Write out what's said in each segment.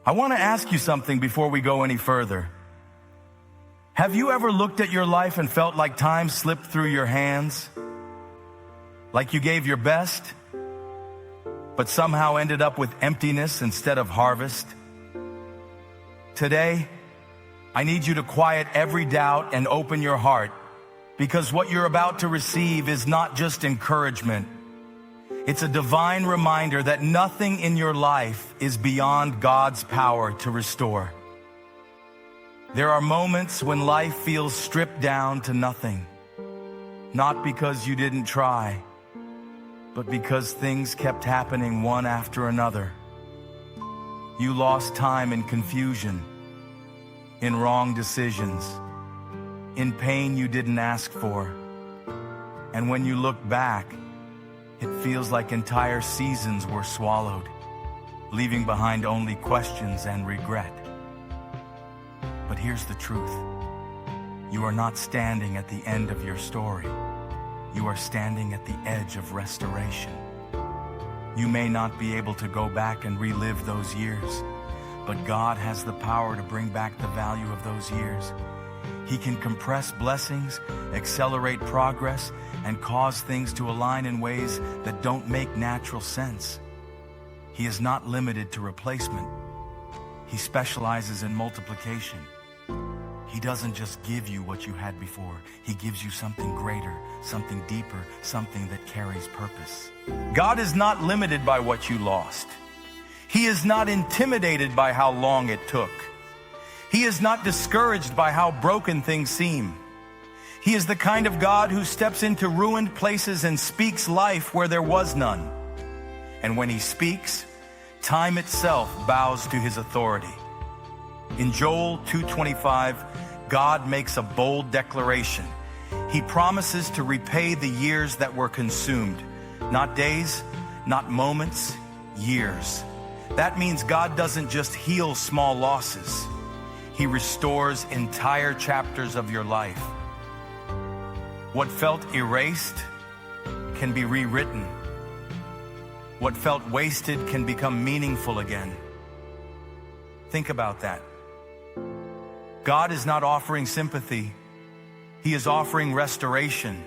I want to ask you something before we go any further. Have you ever looked at your life and felt like time slipped through your hands? Like you gave your best, but somehow ended up with emptiness instead of harvest? Today, I need you to quiet every doubt and open your heart, because what you're about to receive is not just encouragement. It's a divine reminder that nothing in your life is beyond God's power to restore. There are moments when life feels stripped down to nothing, not because you didn't try, but because things kept happening one after another. You lost time in confusion, in wrong decisions, in pain you didn't ask for. And when you look back, it feels like entire seasons were swallowed, leaving behind only questions and regret. But here's the truth. You are not standing at the end of your story. You are standing at the edge of restoration. You may not be able to go back and relive those years, but God has the power to bring back the value of those years. He can compress blessings, accelerate progress, and cause things to align in ways that don't make natural sense. He is not limited to replacement. He specializes in multiplication. He doesn't just give you what you had before. He gives you something greater, something deeper, something that carries purpose. God is not limited by what you lost. He is not intimidated by how long it took. He is not discouraged by how broken things seem. He is the kind of God who steps into ruined places and speaks life where there was none. And when he speaks, time itself bows to his authority. In Joel 2:25, God makes a bold declaration. He promises to repay the years that were consumed. Not days, not moments, years. That means God doesn't just heal small losses. He restores entire chapters of your life. What felt erased can be rewritten. What felt wasted can become meaningful again. Think about that. God is not offering sympathy. He is offering restoration.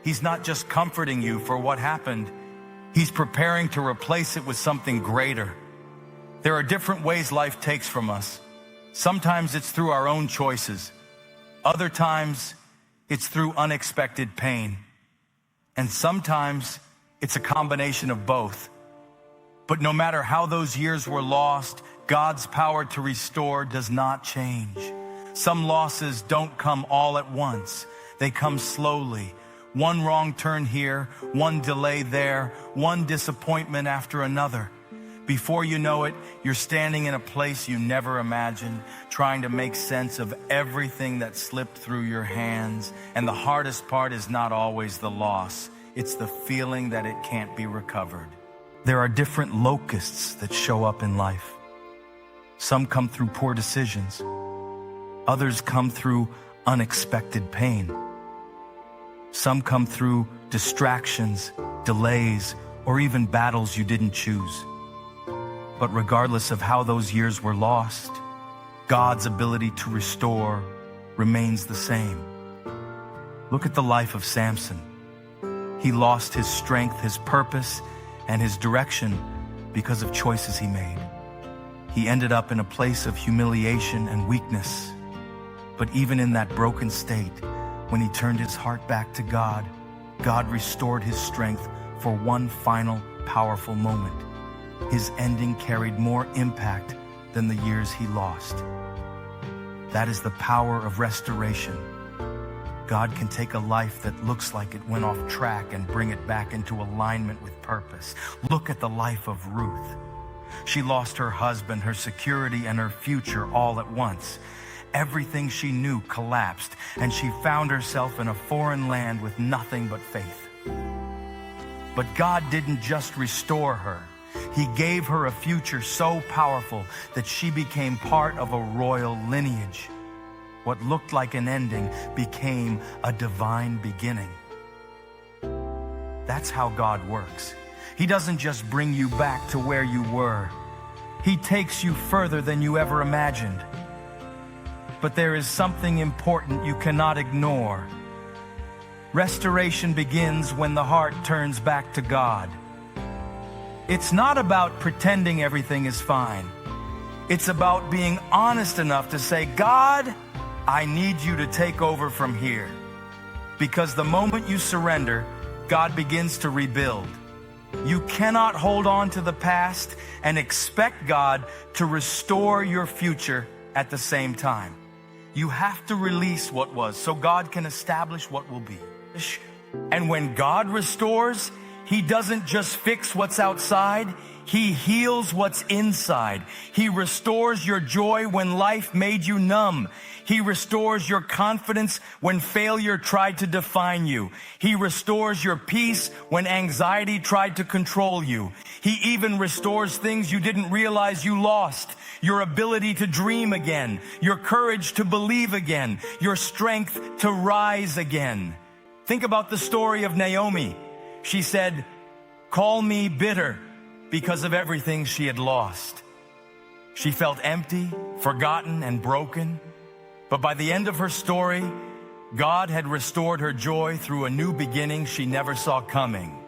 He's not just comforting you for what happened. He's preparing to replace it with something greater. There are different ways life takes from us. Sometimes it's through our own choices. Other times, it's through unexpected pain. And sometimes, it's a combination of both. But no matter how those years were lost, God's power to restore does not change. Some losses don't come all at once. They come slowly. One wrong turn here, one delay there, one disappointment after another. Before you know it, you're standing in a place you never imagined, trying to make sense of everything that slipped through your hands. And the hardest part is not always the loss. It's the feeling that it can't be recovered. There are different locusts that show up in life. Some come through poor decisions. Others come through unexpected pain. Some come through distractions, delays, or even battles you didn't choose. But regardless of how those years were lost, God's ability to restore remains the same. Look at the life of Samson. He lost his strength, his purpose, and his direction because of choices he made. He ended up in a place of humiliation and weakness. But even in that broken state, when he turned his heart back to God, God restored his strength for one final powerful moment. His ending carried more impact than the years he lost. That is the power of restoration. God can take a life that looks like it went off track and bring it back into alignment with purpose. Look at the life of Ruth. She lost her husband, her security, and her future all at once. Everything she knew collapsed, and she found herself in a foreign land with nothing but faith. But God didn't just restore her. He gave her a future so powerful that she became part of a royal lineage. What looked like an ending became a divine beginning. That's how God works. He doesn't just bring you back to where you were. He takes you further than you ever imagined. But there is something important you cannot ignore. Restoration begins when the heart turns back to God. It's not about pretending everything is fine. It's about being honest enough to say, God, I need you to take over from here. Because the moment you surrender, God begins to rebuild. You cannot hold on to the past and expect God to restore your future at the same time. You have to release what was so God can establish what will be. And when God restores, He doesn't just fix what's outside, He heals what's inside. He restores your joy when life made you numb. He restores your confidence when failure tried to define you. He restores your peace when anxiety tried to control you. He even restores things you didn't realize you lost. Your ability to dream again, your courage to believe again, your strength to rise again. Think about the story of Naomi. She said, "Call me bitter," because of everything she had lost. She felt empty, forgotten, and broken. But by the end of her story, God had restored her joy through a new beginning she never saw coming.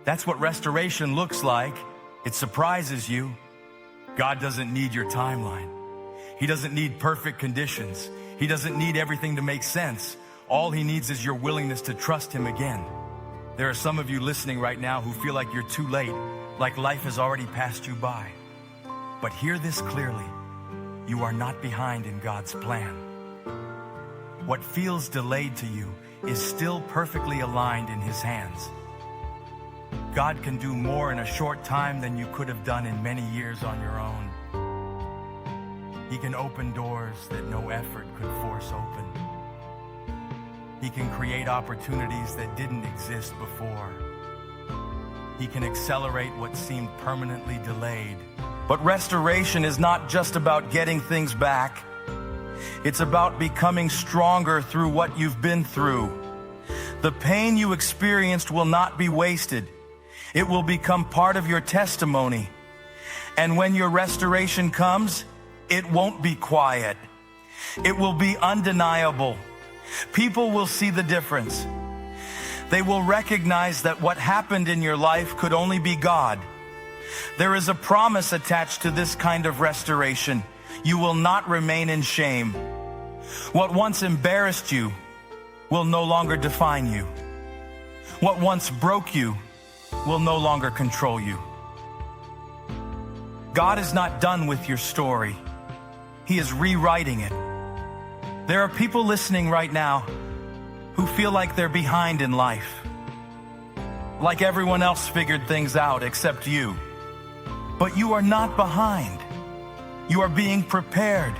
That's what restoration looks like. It surprises you. God doesn't need your timeline. He doesn't need perfect conditions. He doesn't need everything to make sense. All He needs is your willingness to trust Him again. There are some of you listening right now who feel like you're too late, like life has already passed you by. But hear this clearly. You are not behind in God's plan. What feels delayed to you is still perfectly aligned in His hands. God can do more in a short time than you could have done in many years on your own. He can open doors that no effort could force open. He can create opportunities that didn't exist before. He can accelerate what seemed permanently delayed. But restoration is not just about getting things back. It's about becoming stronger through what you've been through. The pain you experienced will not be wasted. It will become part of your testimony. And when your restoration comes, it won't be quiet. It will be undeniable. People will see the difference. They will recognize that what happened in your life could only be God. There is a promise attached to this kind of restoration. You will not remain in shame. What once embarrassed you will no longer define you. What once broke you will no longer control you. God is not done with your story. He is rewriting it. There are people listening right now who feel like they're behind in life, like everyone else figured things out except you. But you are not behind. You are being prepared.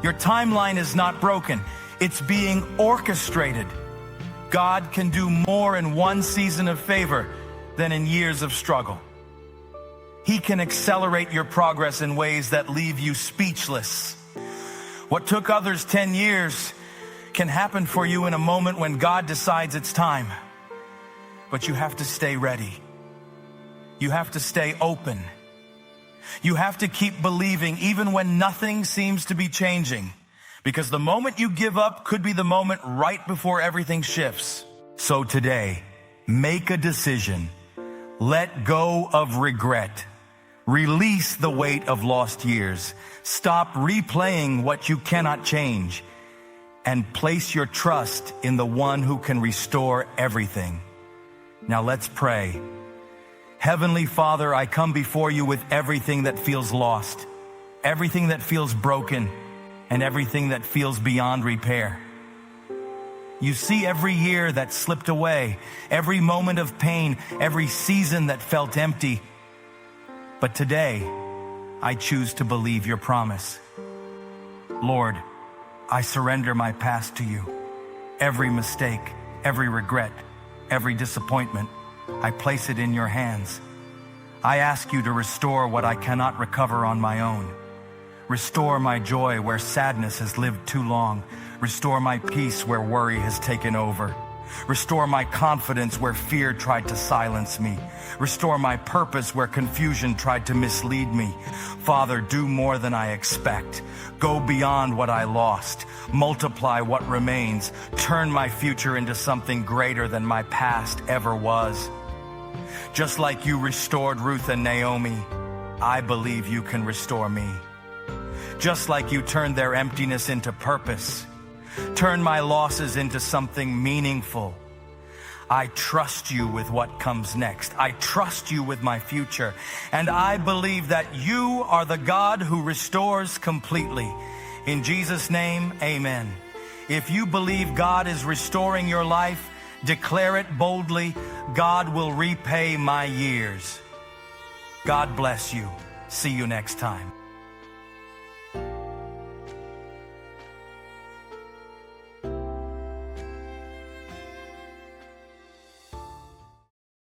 Your timeline is not broken. It's being orchestrated. God can do more in one season of favor than in years of struggle. He can accelerate your progress in ways that leave you speechless. What took others 10 years can happen for you in a moment when God decides it's time. But you have to stay ready. You have to stay open. You have to keep believing even when nothing seems to be changing. Because the moment you give up could be the moment right before everything shifts. So today, make a decision. Let go of regret. Release the weight of lost years. Stop replaying what you cannot change. And place your trust in the one who can restore everything. Now let's pray. Heavenly Father, I come before you with everything that feels lost, everything that feels broken, and everything that feels beyond repair. You see every year that slipped away, every moment of pain, every season that felt empty. But today, I choose to believe your promise. Lord, I surrender my past to you. Every mistake, every regret, every disappointment, I place it in your hands. I ask you to restore what I cannot recover on my own. Restore my joy where sadness has lived too long. Restore my peace where worry has taken over. Restore my confidence where fear tried to silence me. Restore my purpose where confusion tried to mislead me. Father, do more than I expect. Go beyond what I lost. Multiply what remains. Turn my future into something greater than my past ever was. Just like you restored Ruth and Naomi, I believe you can restore me. Just like you turned their emptiness into purpose, turn my losses into something meaningful. I trust you with what comes next. I trust you with my future. And I believe that you are the God who restores completely. In Jesus' name, amen. If you believe God is restoring your life, declare it boldly. God will repay my years. God bless you. See you next time.